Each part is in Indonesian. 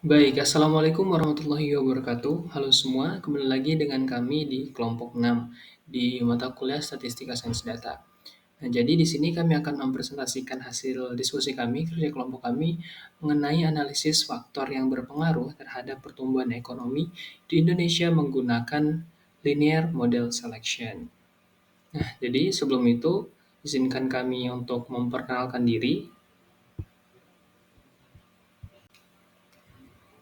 Baik, Assalamualaikum warahmatullahi wabarakatuh. Halo semua, kembali lagi dengan kami di kelompok 6 di mata kuliah Statistika Sains Data. Nah, jadi di sini kami akan mempresentasikan hasil diskusi kami, kerja kelompok kami, mengenai analisis faktor yang berpengaruh terhadap pertumbuhan ekonomi di Indonesia menggunakan linear model selection. Nah, jadi sebelum itu, izinkan kami untuk memperkenalkan diri.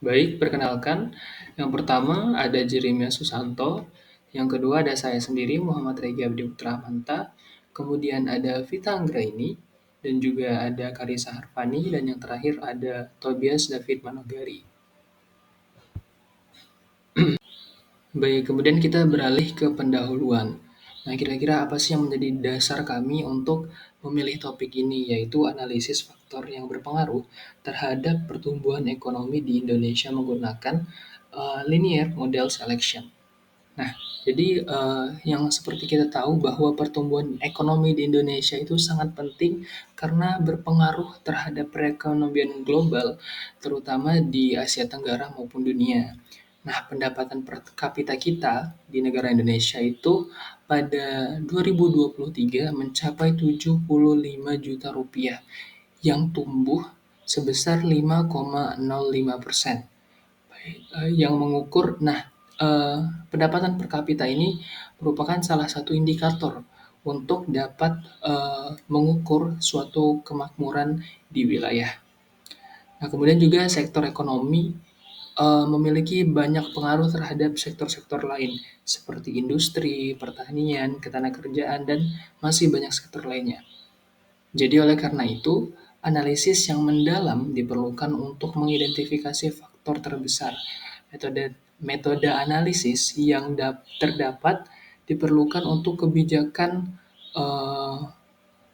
Baik, perkenalkan. Yang pertama ada Jeremia Susanto, yang kedua ada saya sendiri Muhammad Regi Abdi Putramanta, kemudian ada Vita Anggraini, dan juga ada Karisa Harpani, dan yang terakhir ada Tobias David Manogari. Baik, kemudian kita beralih ke pendahuluan. Nah, kira-kira apa sih yang menjadi dasar kami untuk memilih topik ini, yaitu analisis faktor yang berpengaruh terhadap pertumbuhan ekonomi di Indonesia menggunakan linear model selection. Nah, jadi yang seperti kita tahu bahwa pertumbuhan ekonomi di Indonesia itu sangat penting karena berpengaruh terhadap perekonomian global, terutama di Asia Tenggara maupun dunia. Nah, pendapatan per kapita kita di negara Indonesia itu pada 2023 mencapai 75 juta rupiah yang tumbuh sebesar 5,05%. Yang mengukur, nah, pendapatan per kapita ini merupakan salah satu indikator untuk dapat mengukur suatu kemakmuran di wilayah. Nah, kemudian juga sektor ekonomi memiliki banyak pengaruh terhadap sektor-sektor lain seperti industri, pertanian, ketenagakerjaan, dan masih banyak sektor lainnya. Jadi oleh karena itu, analisis yang mendalam diperlukan untuk mengidentifikasi faktor terbesar. Metode metode analisis yang terdapat diperlukan untuk kebijakan eh,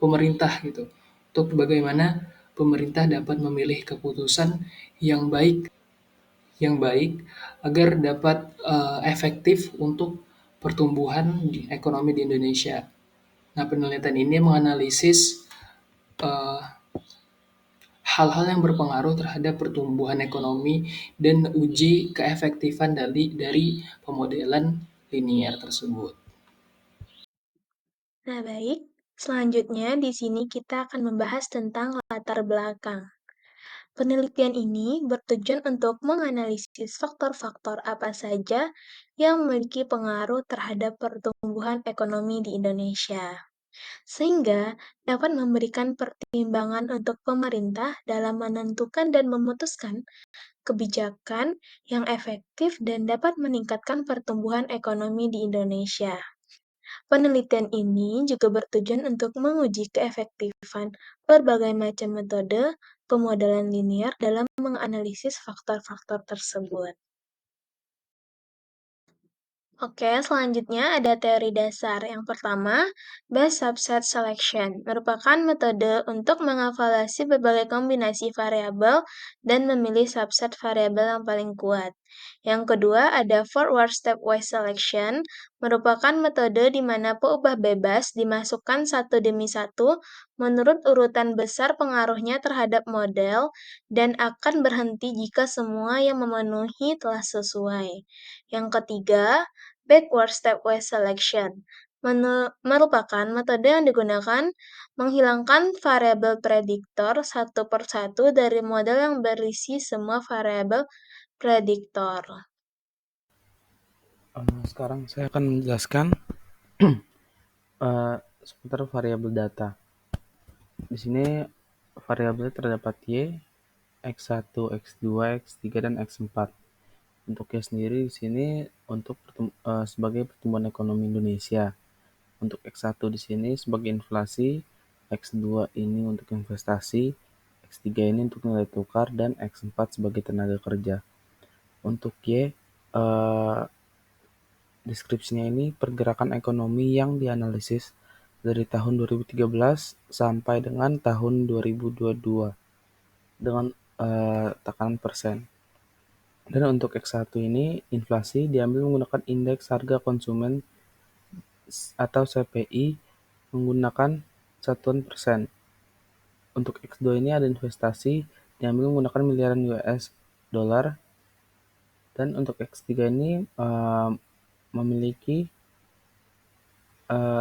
pemerintah gitu. Untuk bagaimana pemerintah dapat memilih keputusan yang baik yang baik agar dapat efektif untuk pertumbuhan ekonomi di Indonesia. Nah, penelitian ini menganalisis eh, hal-hal yang berpengaruh terhadap pertumbuhan ekonomi dan uji keefektifan dari pemodelan linier tersebut. Nah, baik. Selanjutnya, di sini kita akan membahas tentang latar belakang. Penelitian ini bertujuan untuk menganalisis faktor-faktor apa saja yang memiliki pengaruh terhadap pertumbuhan ekonomi di Indonesia, sehingga dapat memberikan pertimbangan untuk pemerintah dalam menentukan dan memutuskan kebijakan yang efektif dan dapat meningkatkan pertumbuhan ekonomi di Indonesia. Penelitian ini juga bertujuan untuk menguji keefektifan berbagai macam metode pemodelan linear dalam menganalisis faktor-faktor tersebut. Oke, selanjutnya ada teori dasar. Yang pertama, Best Subset Selection merupakan metode untuk mengevaluasi berbagai kombinasi variabel dan memilih subset variabel yang paling kuat. Yang kedua, ada Forward Stepwise Selection, merupakan metode di mana peubah bebas dimasukkan satu demi satu menurut urutan besar pengaruhnya terhadap model dan akan berhenti jika semua yang memenuhi telah sesuai. Yang ketiga, Backward Stepwise Selection merupakan metode yang digunakan menghilangkan variabel prediktor satu per satu dari model yang berisi semua variabel prediktor. Sekarang saya akan menjelaskan seputar variabel data. Di sini variabelnya terdapat Y, X1, X2, X3, dan X4. Untuk Y sendiri di sini untuk sebagai pertumbuhan ekonomi Indonesia. Untuk X1 di sini sebagai inflasi, X2 ini untuk investasi, X3 ini untuk nilai tukar, dan X4 sebagai tenaga kerja. Untuk Y, deskripsinya ini pergerakan ekonomi yang dianalisis dari tahun 2013 sampai dengan tahun 2022 dengan tekanan persen. Dan untuk X1 ini inflasi diambil menggunakan indeks harga konsumen atau CPI menggunakan satuan persen. Untuk X2 ini ada investasi diambil menggunakan miliaran US dolar, dan untuk X3 ini memiliki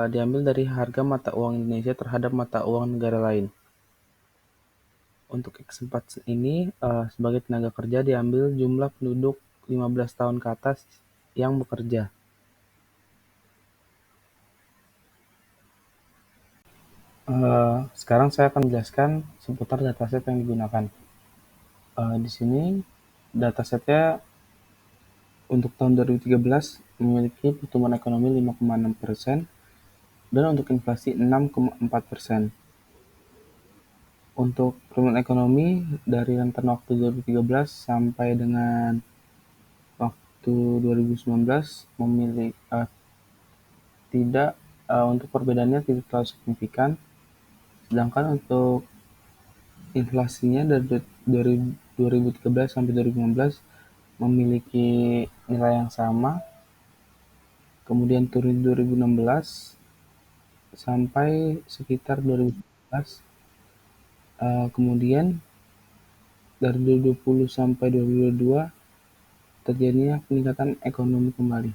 diambil dari harga mata uang Indonesia terhadap mata uang negara lain. Untuk X4 ini sebagai tenaga kerja diambil jumlah penduduk 15 tahun ke atas yang bekerja. Sekarang saya akan menjelaskan seputar dataset yang digunakan. Di sini datasetnya untuk tahun 2013 memiliki pertumbuhan ekonomi 5,6% dan untuk inflasi 6,4%. Untuk pertumbuhan ekonomi dari rentan waktu 2013 sampai dengan waktu 2019 tidak untuk perbedaannya tidak terlalu signifikan, sedangkan untuk inflasinya dari 2013 sampai 2015 memiliki nilai yang sama, kemudian turun di 2016 sampai sekitar 2019, kemudian dari 2020 sampai 2022 terjadinya peningkatan ekonomi kembali.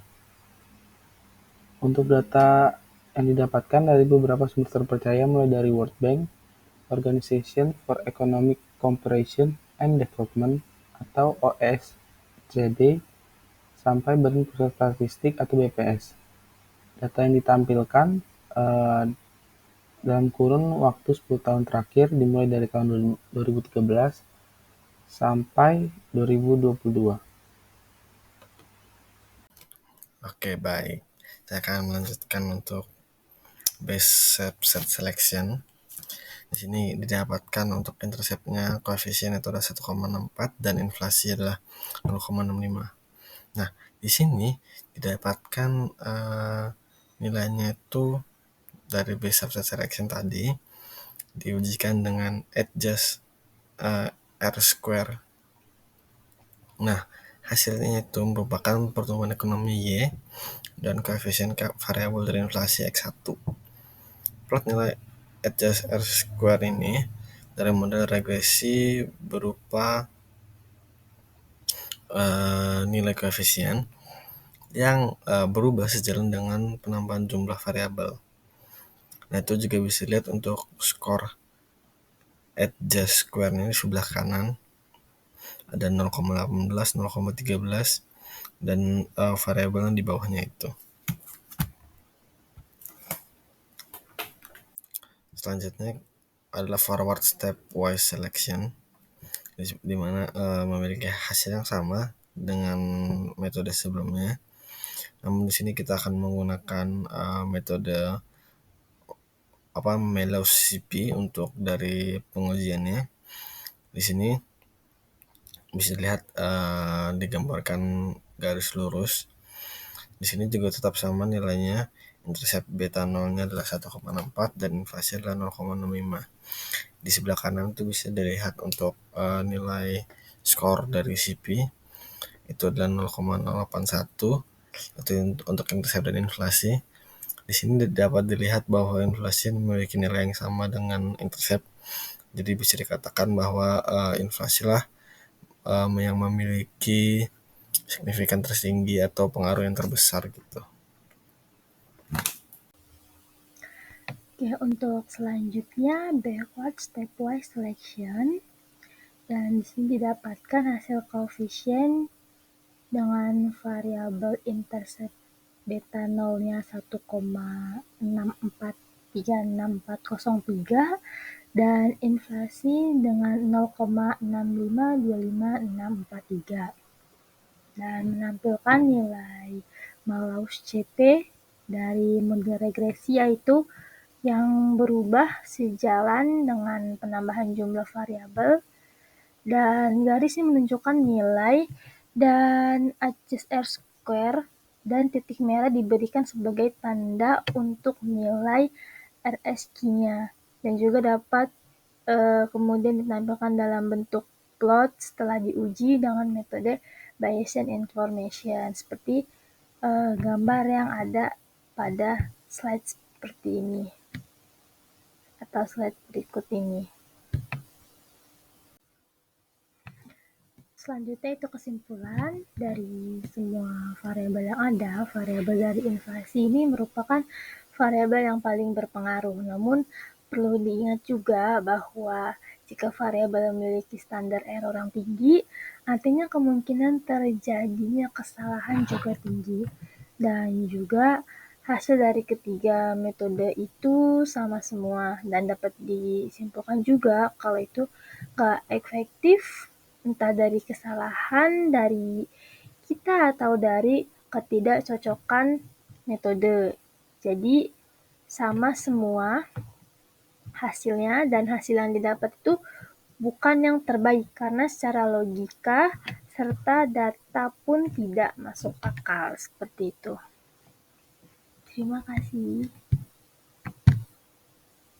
Untuk data yang didapatkan dari beberapa sumber terpercaya mulai dari World Bank, Organization for Economic Cooperation and Development atau OECD, sampai Badan Pusat Statistik atau BPS. Data yang ditampilkan dalam kurun waktu 10 tahun terakhir dimulai dari tahun 2013 sampai 2022. Oke, baik. Saya akan melanjutkan untuk base subset selection. Di sini didapatkan untuk interceptnya koefisien itu adalah 1,64 dan inflasi adalah 0,65. Nah, di sini didapatkan nilainya itu dari base subset selection tadi diujikan dengan adjust R square. Nah, hasilnya itu merupakan pertumbuhan ekonomi Y dan koefisien variabel dari inflasi X1. Plot nilai adjust R square ini dari model regresi berupa nilai koefisien yang berubah sejalan dengan penambahan jumlah variabel. Nah, itu juga bisa dilihat untuk skor adjust square ini di sebelah kanan ada 0,18, 0,13 dan variabel yang di bawahnya itu. Selanjutnya adalah forward stepwise selection, di mana memiliki hasil yang sama dengan metode sebelumnya. Namun di sini kita akan menggunakan metode Meadows CP untuk dari pengujiannya. Di sini bisa dilihat digambarkan garis lurus. Di sini juga tetap sama nilainya. Intercept beta 0-nya adalah 1,64 dan inflasi adalah 0,65. Di sebelah kanan itu bisa dilihat untuk nilai skor dari CP itu adalah 0,081 atau untuk intercept dan inflasi. Di sini dapat dilihat bahwa inflasi memiliki nilai yang sama dengan intercept. Jadi bisa dikatakan bahwa inflasi lah yang memiliki signifikan tertinggi atau pengaruh yang terbesar gitu. Oke, untuk selanjutnya backward stepwise selection, dan di sini didapatkan hasil koefisien dengan variabel intercept beta 0-nya 1,6436403 dan inflasi dengan 0,652563 dan menampilkan nilai Malus CP dari model regresi yaitu yang berubah sejalan dengan penambahan jumlah variabel, dan garis ini menunjukkan nilai dan adjust R square dan titik merah diberikan sebagai tanda untuk nilai RSQ-nya dan juga dapat kemudian ditampilkan dalam bentuk plot setelah diuji dengan metode Bayesian information seperti gambar yang ada pada slide seperti ini atau slide berikut ini. Selanjutnya itu kesimpulan dari semua variabel yang ada. Variabel dari inflasi ini merupakan variabel yang paling berpengaruh. Namun perlu diingat juga bahwa jika variabel memiliki standar error yang tinggi, artinya kemungkinan terjadinya kesalahan juga tinggi. Dan juga hasil dari ketiga metode itu sama semua dan dapat disimpulkan juga kalau itu nggak efektif, entah dari kesalahan dari kita atau dari ketidakcocokan metode. Jadi sama semua hasilnya, dan hasil yang didapat itu bukan yang terbaik karena secara logika serta data pun tidak masuk akal seperti itu. Terima kasih.